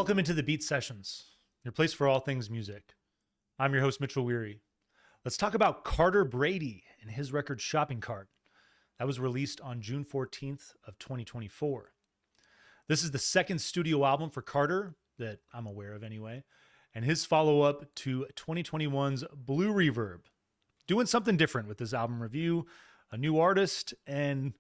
Welcome into the Beat Sessions, your place for all things music. I'm your host, Mitchell Weary. Let's talk about Carter Brady and his record Shopping Cart. That was released on June 14th of 2024. This is the second studio album for Carter that I'm aware of anyway, and his follow-up to 2021's Blue Reverb. Doing something different with this album review, a new artist, and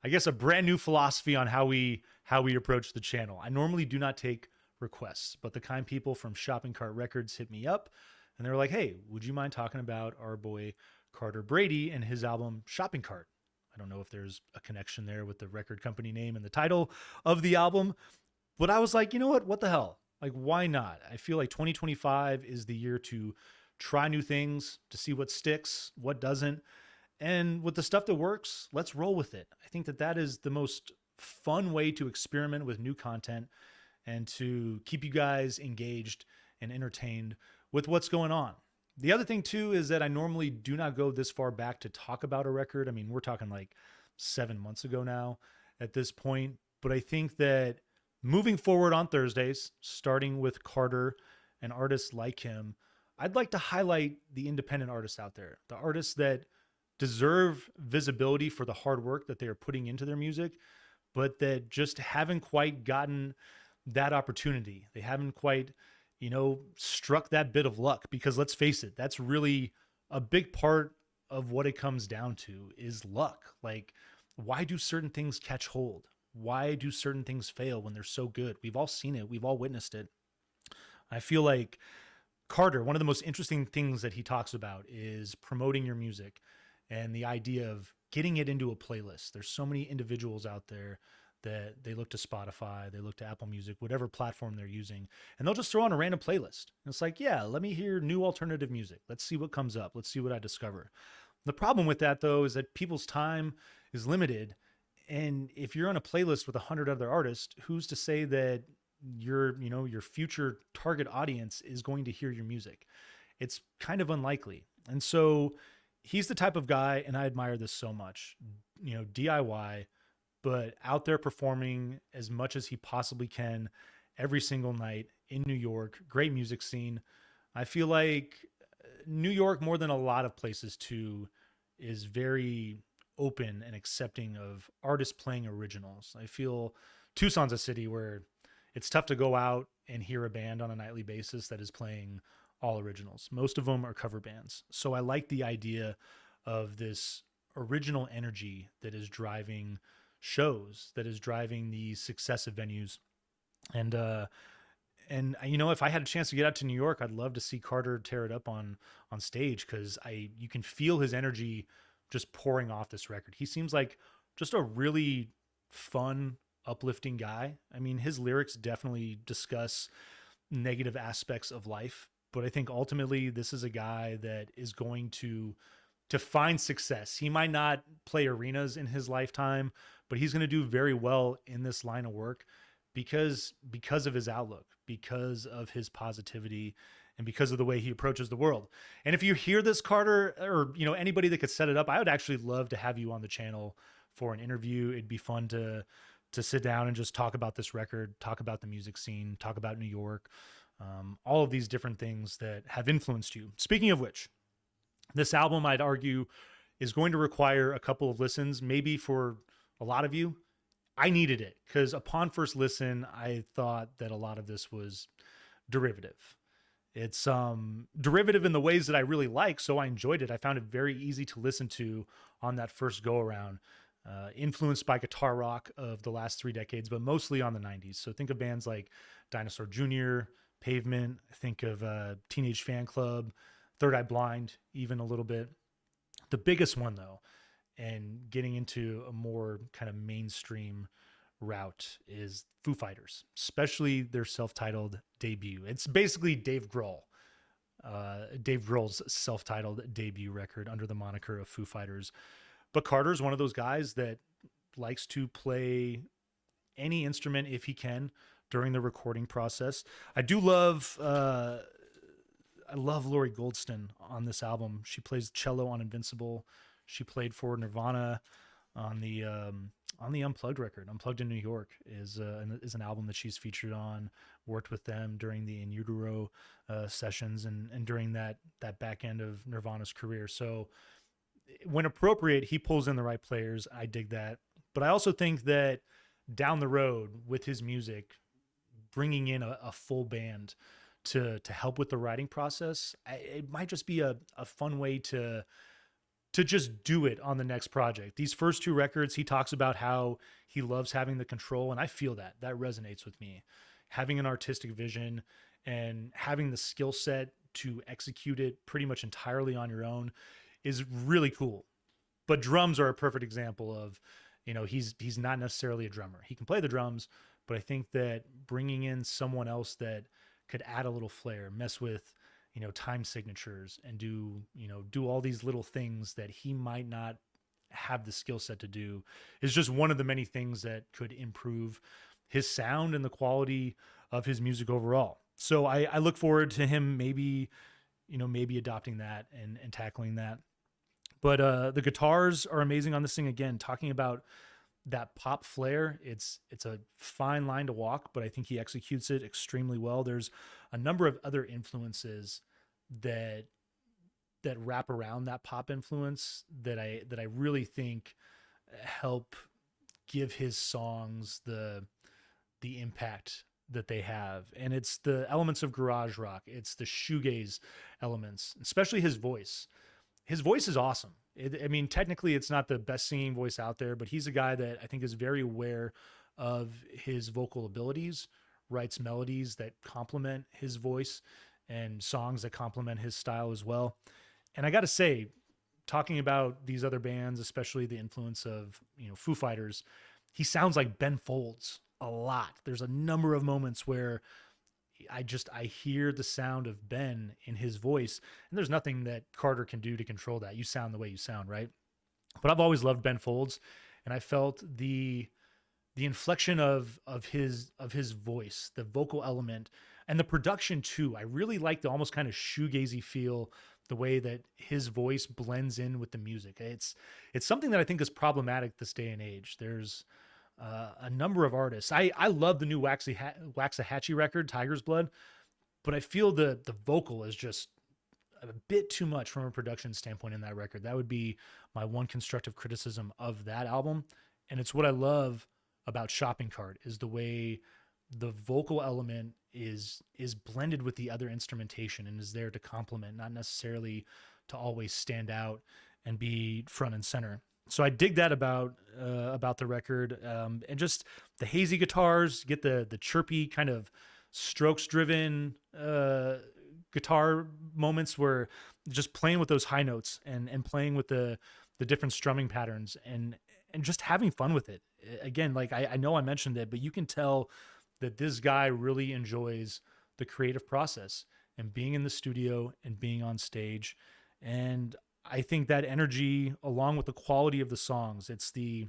I guess a brand new philosophy on how we approach the channel. I normally do not take requests, but the kind people from Shopping Cart Records hit me up and they were like, hey, would you mind talking about our boy Carter Brady and his album Shopping Cart? I don't know if there's a connection there with the record company name and the title of the album, but I was like, you know what the hell? Like, why not? I feel like 2025 is the year to try new things, to see what sticks, what doesn't. And with the stuff that works, let's roll with it. I think that is the most fun way to experiment with new content and to keep you guys engaged and entertained with what's going on. The other thing too is that I normally do not go this far back to talk about a record. I mean, we're talking like 7 months ago now at this point, but I think that moving forward on Thursdays, starting with Carter and artists like him, I'd like to highlight the independent artists out there, the artists that deserve visibility for the hard work that they are putting into their music, but that just haven't quite gotten that opportunity. They haven't quite, struck that bit of luck, because let's face it, that's really a big part of what it comes down to is luck. Like, why do certain things catch hold? Why do certain things fail when they're so good? We've all seen it. We've all witnessed it. I feel like Carter, one of the most interesting things that he talks about is promoting your music and the idea of getting it into a playlist. There's so many individuals out there that they look to Spotify, they look to Apple Music, whatever platform they're using, and they'll just throw on a random playlist. And it's like, yeah, let me hear new alternative music. Let's see what comes up. Let's see what I discover. The problem with that, though, is that people's time is limited. And if you're on a playlist with 100 other artists, who's to say that your future target audience is going to hear your music? It's kind of unlikely. And so he's the type of guy, and I admire this so much, DIY, but out there performing as much as he possibly can every single night in New York. Great music scene. I feel like New York, more than a lot of places too, is very open and accepting of artists playing originals. I feel Tucson's a city where it's tough to go out and hear a band on a nightly basis that is playing all originals. Most of them are cover bands. So I like the idea of this original energy that is driving shows, that is driving the success of venues. And if I had a chance to get out to New York, I'd love to see Carter tear it up on stage, because you can feel his energy just pouring off this record. He seems like just a really fun, uplifting guy. I mean, his lyrics definitely discuss negative aspects of life, but I think ultimately this is a guy that is going to find success. He might not play arenas in his lifetime, but he's going to do very well in this line of work because of his outlook, because of his positivity, and because of the way he approaches the world. And if you hear this, Carter, or anybody that could set it up, I would actually love to have you on the channel for an interview. It'd be fun to sit down and just talk about this record, talk about the music scene, talk about New York, all of these different things that have influenced you. Speaking of which, this album, I'd argue, is going to require a couple of listens, maybe for a lot of you. I needed it because upon first listen, I thought that a lot of this was derivative. It's derivative in the ways that I really like, so I enjoyed it. I found it very easy to listen to on that first go around. Influenced by guitar rock of the last 3 decades, but mostly on the 90s. So think of bands like Dinosaur Jr., Pavement, think of Teenage Fan Club, Third Eye Blind, even a little bit. The biggest one, though, and getting into a more kind of mainstream route, is Foo Fighters, especially their self-titled debut. It's basically Dave Grohl's self-titled debut record under the moniker of Foo Fighters. But Carter's one of those guys that likes to play any instrument if he can during the recording process. I love Laurie Goldston on this album. She plays cello on Invincible. She played for Nirvana. on the Unplugged record. Unplugged in New York is an album that she's featured on. Worked with them during the In Utero sessions and during that back end of Nirvana's career. So when appropriate, he pulls in the right players. I dig that, but I also think that down the road with his music, bringing in a full band to help with the writing process, it might just be a fun way to just do it on the next project. These first two records, he talks about how he loves having the control, and I feel that resonates with me. Having an artistic vision and having the skill set to execute it pretty much entirely on your own is really cool. But drums are a perfect example of, he's not necessarily a drummer. He can play the drums, but I think that bringing in someone else that could add a little flair, mess with, time signatures and do all these little things that he might not have the skill set to do is just one of the many things that could improve his sound and the quality of his music overall. So I look forward to him maybe adopting that and tackling that. But the guitars are amazing on this thing. Again, talking about that pop flair, it's a fine line to walk, but I think he executes it extremely well. There's a number of other influences that wrap around that pop influence that I really think help give his songs the impact that they have. And it's the elements of garage rock, it's the shoegaze elements, especially his voice. His voice is awesome. I mean, technically, it's not the best singing voice out there, but he's a guy that I think is very aware of his vocal abilities, writes melodies that complement his voice and songs that complement his style as well. And I got to say, talking about these other bands, especially the influence of Foo Fighters, he sounds like Ben Folds a lot. There's a number of moments where I hear the sound of Ben in his voice, and there's nothing that Carter can do to control that. You sound the way you sound, right? But I've always loved Ben Folds, and I felt the inflection of his voice, the vocal element, and the production too. I really like the almost kind of shoegazy feel, the way that his voice blends in with the music. It's something that I think is problematic this day and age. There's a number of artists. I love the new Waxahachie record, Tiger's Blood, but I feel the vocal is just a bit too much from a production standpoint in that record. That would be my one constructive criticism of that album. And it's what I love about Shopping Cart is the way the vocal element is blended with the other instrumentation and is there to complement, not necessarily to always stand out and be front and center. So I dig that about the record, and just the hazy guitars, get the chirpy kind of strokes driven guitar moments where just playing with those high notes and playing with the different strumming patterns and just having fun with it. Again, like I know I mentioned it, but you can tell that this guy really enjoys the creative process and being in the studio and being on stage. And I think that energy, along with the quality of the songs, it's the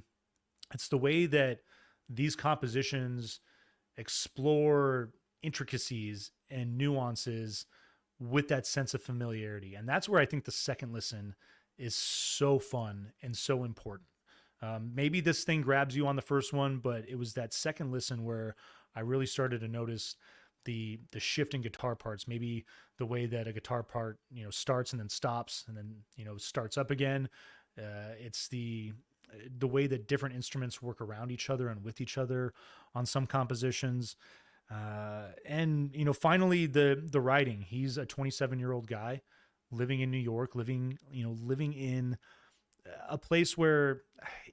way that these compositions explore intricacies and nuances with that sense of familiarity. And that's where I think the second listen is so fun and so important. Maybe this thing grabs you on the first one, but it was that second listen where I really started to notice the shift in guitar parts, maybe the way that a guitar part, starts and then stops and then, starts up again. It's the way that different instruments work around each other and with each other on some compositions. And, finally the writing. He's a 27-year-old guy living in New York, living in a place where,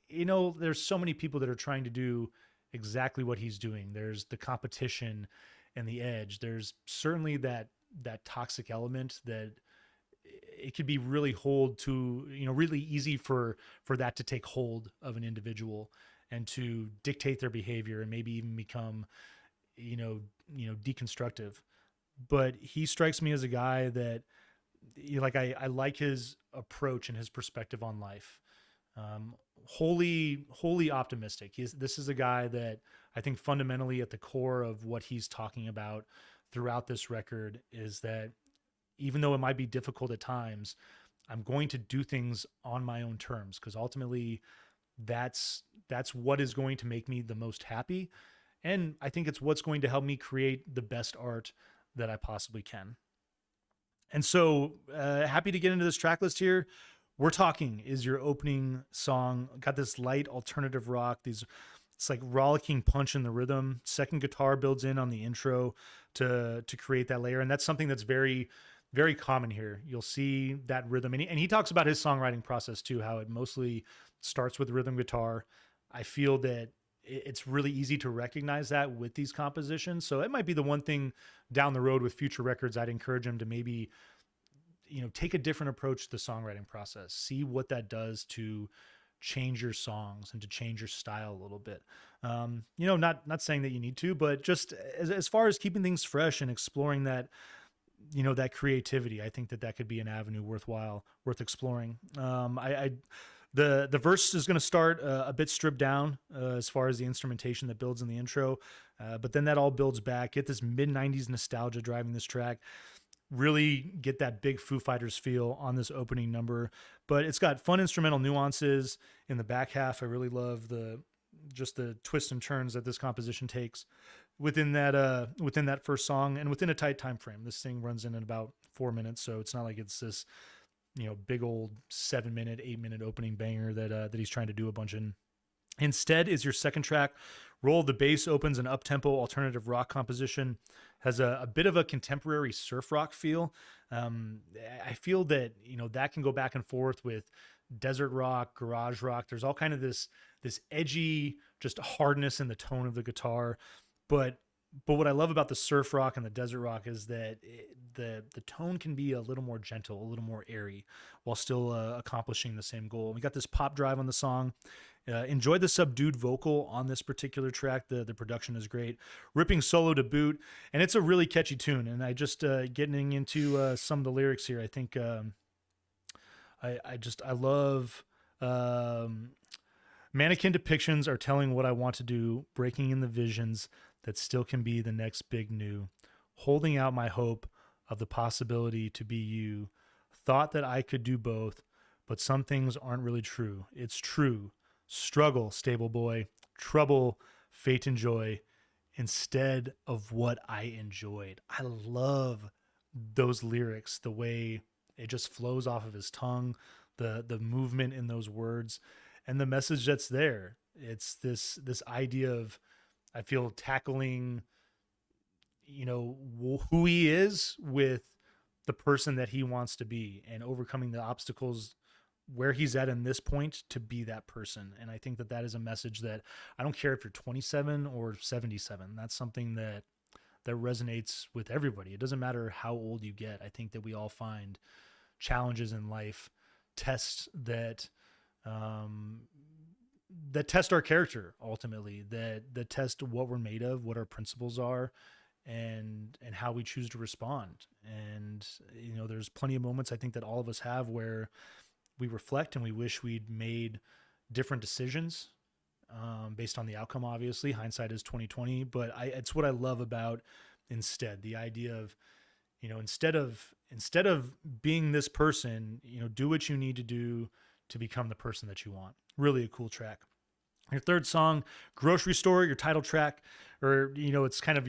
there's so many people that are trying to do exactly what he's doing. There's the competition and the edge. There's certainly that toxic element that it could be really really easy for that to take hold of an individual and to dictate their behavior and maybe even become, deconstructive. But he strikes me as a guy that, I like his approach and his perspective on life. Wholly optimistic. This is a guy that I think fundamentally at the core of what he's talking about throughout this record is that even though it might be difficult at times, I'm going to do things on my own terms, because ultimately that's what is going to make me the most happy. And I think it's what's going to help me create the best art that I possibly can. And so, happy to get into this track list here. We're Talking is your opening song. Got this light alternative rock, these it's like rollicking punch in the rhythm. Second guitar builds in on the intro to create that layer, and that's something that's very common here. You'll see that rhythm, and he talks about his songwriting process too, how it mostly starts with rhythm guitar. I feel that it's really easy to recognize that with these compositions. So it might be the one thing down the road with future records I'd encourage him to maybe, take a different approach to the songwriting process. See what that does to change your songs and to change your style a little bit. Not saying that you need to, but just as far as keeping things fresh and exploring that, that creativity, I think that could be an avenue worth exploring. The verse is going to start a bit stripped down as far as the instrumentation that builds in the intro, but then that all builds back. Get this mid '90s nostalgia driving this track. Really get that big Foo Fighters feel on this opening number, but it's got fun instrumental nuances in the back half. I really love the twists and turns that this composition takes within that first song and within a tight time frame. This thing runs in about 4 minutes, so it's not like it's this big old 7-minute, 8-minute opening banger that he's trying to do a bunch in. Instead is your second track. Roll the Bass opens an up-tempo alternative rock composition, has a bit of a contemporary surf rock feel. I feel that, that can go back and forth with desert rock, garage rock. There's all kind of this edgy, just hardness in the tone of the guitar. But what I love about the surf rock and the desert rock is that the tone can be a little more gentle, a little more airy, while still accomplishing the same goal. We got this pop drive on the song. Enjoy the subdued vocal on this particular track. The production is great. Ripping solo to boot, and it's a really catchy tune. And I just getting into some of the lyrics here. I think I love mannequin depictions are telling what I want to do, breaking in the visions that still can be the next big new, holding out my hope of the possibility to be you. Thought that I could do both, but some things aren't really true. It's true. Struggle, stable boy, trouble, fate and joy, instead of what I enjoyed. I love those lyrics, the way it just flows off of his tongue, the movement in those words, and the message that's there. It's this idea of, I feel, tackling, who he is with the person that he wants to be and overcoming the obstacles where he's at in this point to be that person. And I think that is a message that I don't care if you're 27 or 77. That's something that resonates with everybody. It doesn't matter how old you get. I think that we all find challenges in life, tests that test our character ultimately, that test what we're made of, what our principles are, and how we choose to respond. And there's plenty of moments I think that all of us have where we reflect and we wish we'd made different decisions based on the outcome. Obviously, hindsight is 2020, but it's what I love about Instead. The idea of, instead of being this person, do what you need to do to become the person that you want. Really a cool track. Your third song, Grocery Store, your title track, or, it's kind of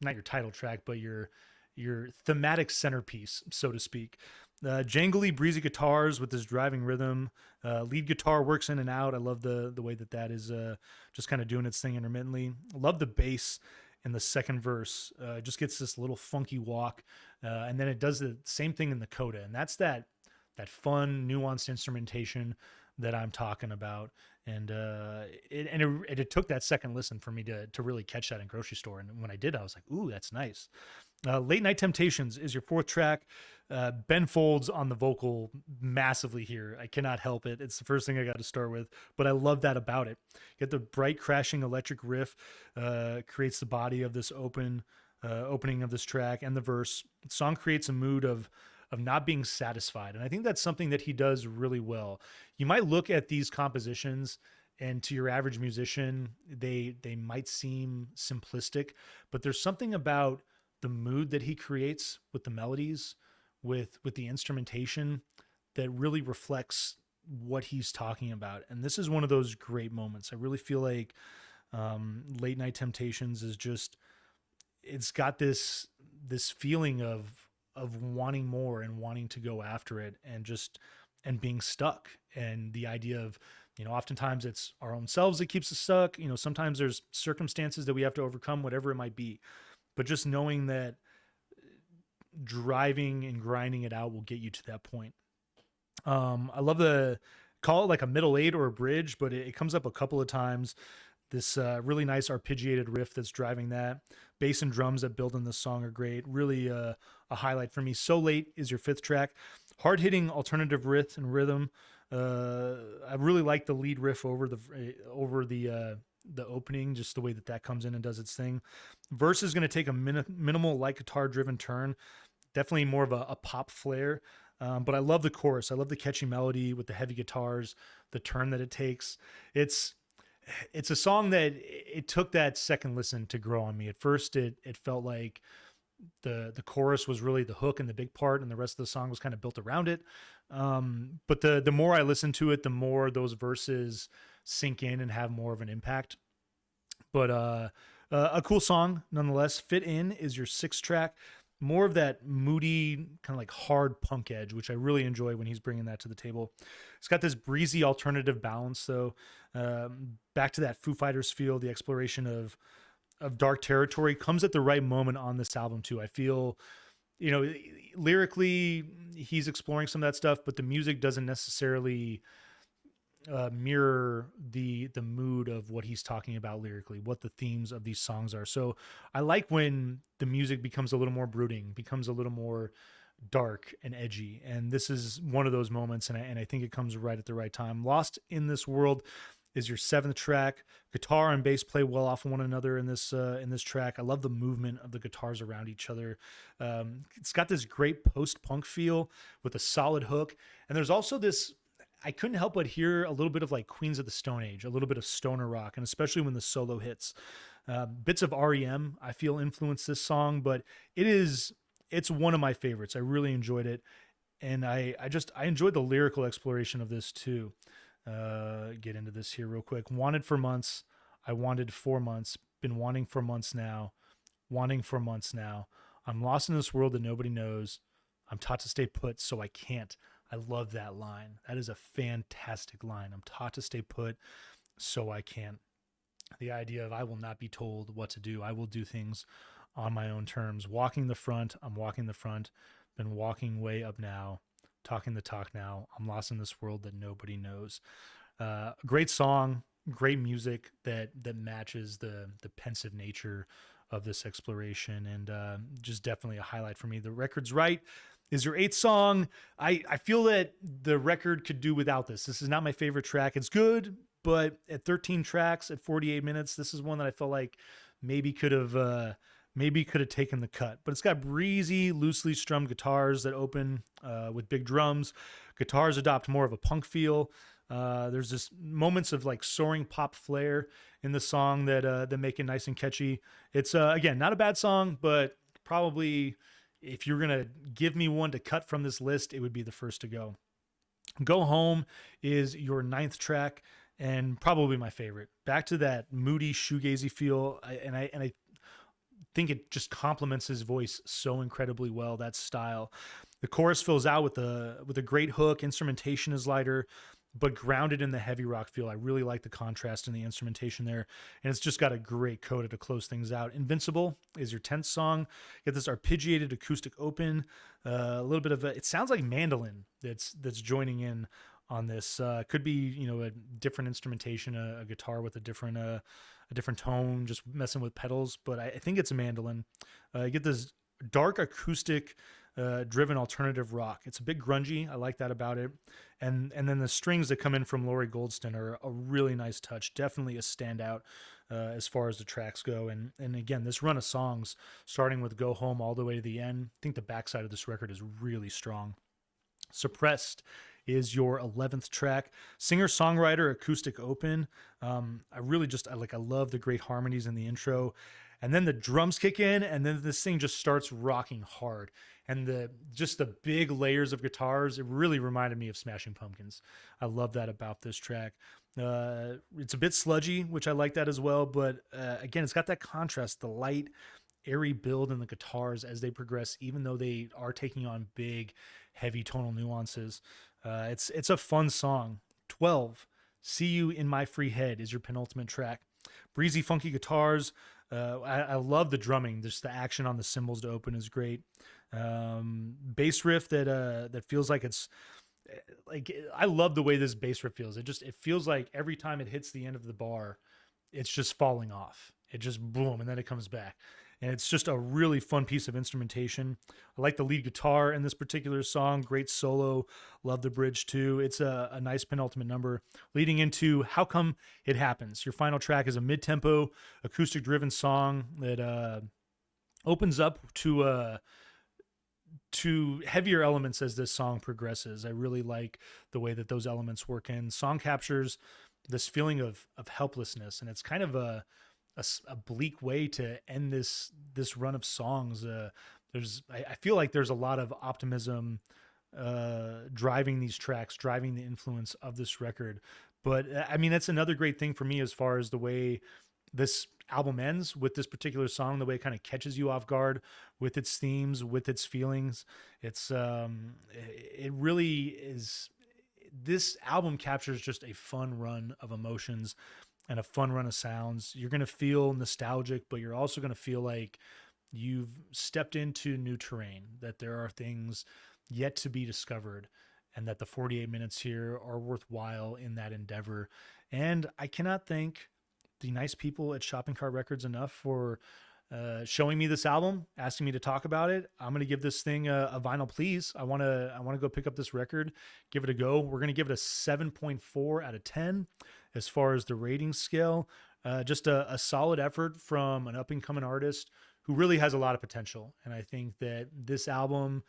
not your title track, but your thematic centerpiece, so to speak. Jangly, breezy guitars with this driving rhythm. Lead guitar works in and out. I love the way that is just kind of doing its thing intermittently. Love the bass in the second verse. Just gets this little funky walk, and then it does the same thing in the coda, and that's that fun, nuanced instrumentation that I'm talking about. And it took that second listen for me to really catch that in Grocery Store. And when I did, I was like, ooh, that's nice. Late Night Temptations is your fourth track. Ben Folds on the vocal massively here. I cannot help it. It's the first thing I got to start with, but I love that about it. Get the bright crashing electric riff, creates the body of this opening of this track, and the verse. The song creates a mood of not being satisfied. And I think that's something that he does really well. You might look at these compositions, and to your average musician, they might seem simplistic, but there's something about the mood that he creates with the melodies, with the instrumentation, that really reflects what he's talking about. And this is one of those great moments. I really feel like Late Night Temptations is just, it's got this feeling of wanting more and wanting to go after it, and being stuck, and the idea of, oftentimes it's our own selves that keeps us stuck. Sometimes there's circumstances that we have to overcome, whatever it might be, but just knowing that driving and grinding it out will get you to that point. I love call it like a middle eight or a bridge, but it comes up a couple of times. This really nice arpeggiated riff that's driving that. Bass and drums that build in this song are great. Really a highlight for me. So Late is your fifth track. Hard hitting alternative riff and rhythm. I really like the lead riff over the opening, just the way that comes in and does its thing. Verse is going to take a minimal light guitar driven turn. Definitely more of a pop flair. But I love the chorus. I love the catchy melody with the heavy guitars, the turn that it takes. It's a song that it took that second listen to grow on me. At first, it felt like the chorus was really the hook and the big part, and the rest of the song was kind of built around it. But the more I listen to it, the more those verses sink in and have more of an impact. But a cool song nonetheless. Fit In is your sixth track. More of that moody, kind of like hard punk edge, which I really enjoy when he's bringing that to the table. It's got this breezy alternative balance, though. Back to that Foo Fighters feel, the exploration of dark territory comes at the right moment on this album, too. I feel, lyrically, he's exploring some of that stuff, but the music doesn't necessarily mirror the mood of what he's talking about lyrically, what the themes of these songs are. So I like when the music becomes a little more brooding, becomes a little more dark and edgy. And this is one of those moments. And I think it comes right at the right time. Lost in This World is your seventh track. Guitar and bass play well off one another in this track. I love the movement of the guitars around each other. It's got this great post-punk feel with a solid hook. And there's also this, I couldn't help but hear a little bit of like Queens of the Stone Age, a little bit of stoner rock, and especially when the solo hits. Bits of REM, I feel, influenced this song, but it's one of my favorites. I really enjoyed it, and I enjoyed the lyrical exploration of this too. Get into this here real quick. Wanted for months, I wanted 4 months, been wanting for months now, I'm lost in this world that nobody knows. I'm taught to stay put, so I can't. I love that line. That is a fantastic line. I'm taught to stay put, so I can't. The idea of I will not be told what to do. I will do things on my own terms. Walking the front, I'm walking the front. Been walking way up now. Talking the talk now. I'm lost in this world that nobody knows. Great song, great music that matches the pensive nature of this exploration, and just definitely a highlight for me. The record's right is your eighth song. I feel that the record could do without this. This is not my favorite track. It's good, but at 13 tracks at 48 minutes, this is one that I felt like maybe could have taken the cut. But it's got breezy, loosely strummed guitars that open with big drums. Guitars adopt more of a punk feel. There's just moments of like soaring pop flair in the song that make it nice and catchy. It's again, not a bad song, but probably if you're going to give me one to cut from this list, it would be the first to go. Go Home is your ninth track and probably my favorite. Back to that moody shoegazy feel. I think it just complements his voice so incredibly well, that style. The chorus fills out with a great hook. Instrumentation is lighter, but grounded in the heavy rock feel. I really like the contrast in the instrumentation there. And it's just got a great coda to close things out. Invincible is your 10th song. You get this arpeggiated acoustic open, a little bit of it sounds like mandolin that's joining in on this. Could be, a different instrumentation, a guitar with a different tone, just messing with pedals. But I think it's a mandolin. You get this dark acoustic driven alternative rock. It's a bit grungy. I like that about it. And then the strings that come in from Laurie Goldston are a really nice touch. Definitely a standout as far as the tracks go. And again, this run of songs, starting with Go Home all the way to the end, I think the backside of this record is really strong. Suppressed is your 11th track. Singer-songwriter acoustic open. I love the great harmonies in the intro. And then the drums kick in, and then this thing just starts rocking hard. and just the big layers of guitars. It really reminded me of Smashing Pumpkins. I love that about this track. It's a bit sludgy, which I like that as well. But again, it's got that contrast, the light, airy build in the guitars as they progress, even though they are taking on big, heavy tonal nuances. It's a fun song. 12. See You in My Free Head is your penultimate track. Breezy, funky guitars. I love the drumming. Just the action on the cymbals to open is great. Bass riff that feels like it's like, I love the way this bass riff feels. It feels like every time it hits the end of the bar, it's just falling off. It just boom, and then it comes back. And it's just a really fun piece of instrumentation. I like the lead guitar in this particular song. Great solo. Love the bridge too. It's a nice penultimate number leading into How Come It Happens. Your final track is a mid-tempo, acoustic-driven song that opens up to heavier elements as this song progresses. I really like the way that those elements work in. Song captures this feeling of helplessness, and it's kind of a bleak way to end this run of songs. I feel like there's a lot of optimism driving these tracks, driving the influence of this record. But I mean, that's another great thing for me as far as the way this album ends with this particular song, the way it kind of catches you off guard with its themes, with its feelings. It really is. This album captures just a fun run of emotions and a fun run of sounds. You're going to feel nostalgic, but you're also going to feel like you've stepped into new terrain, that there are things yet to be discovered, and that the 48 minutes here are worthwhile in that endeavor. And I cannot thank the nice people at Shopping Cart Records enough for showing me this album, asking me to talk about it. I'm going to give this thing a vinyl please. I want to go pick up this record, give it a go. We're going to give it a 7.4 out of 10 as far as the rating scale. Just a solid effort from an up and coming artist who really has a lot of potential. And I think that this album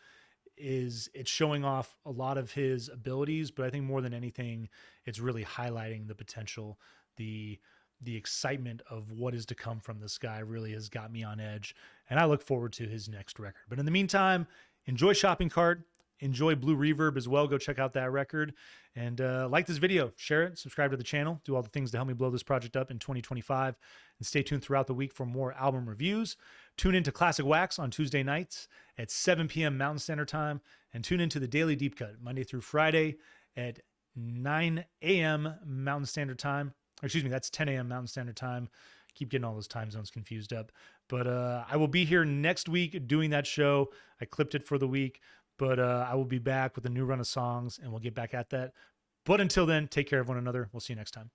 it's showing off a lot of his abilities, but I think more than anything, it's really highlighting the potential, the excitement of what is to come from this guy really has got me on edge, and I look forward to his next record. But in the meantime, enjoy Shopping Cart, enjoy Blue Reverb as well. Go check out that record, and like this video, share it, subscribe to the channel, do all the things to help me blow this project up in 2025, and stay tuned throughout the week for more album reviews. Tune into Classic Wax on Tuesday nights at 7 p.m. Mountain Standard Time, and tune into the Daily Deep Cut Monday through Friday at 9 a.m. Mountain Standard Time. Excuse me, that's 10 a.m. Mountain Standard Time. Keep getting all those time zones confused up. But I will be here next week doing that show. I clipped it for the week, but I will be back with a new run of songs, and we'll get back at that. But until then, take care of one another. We'll see you next time.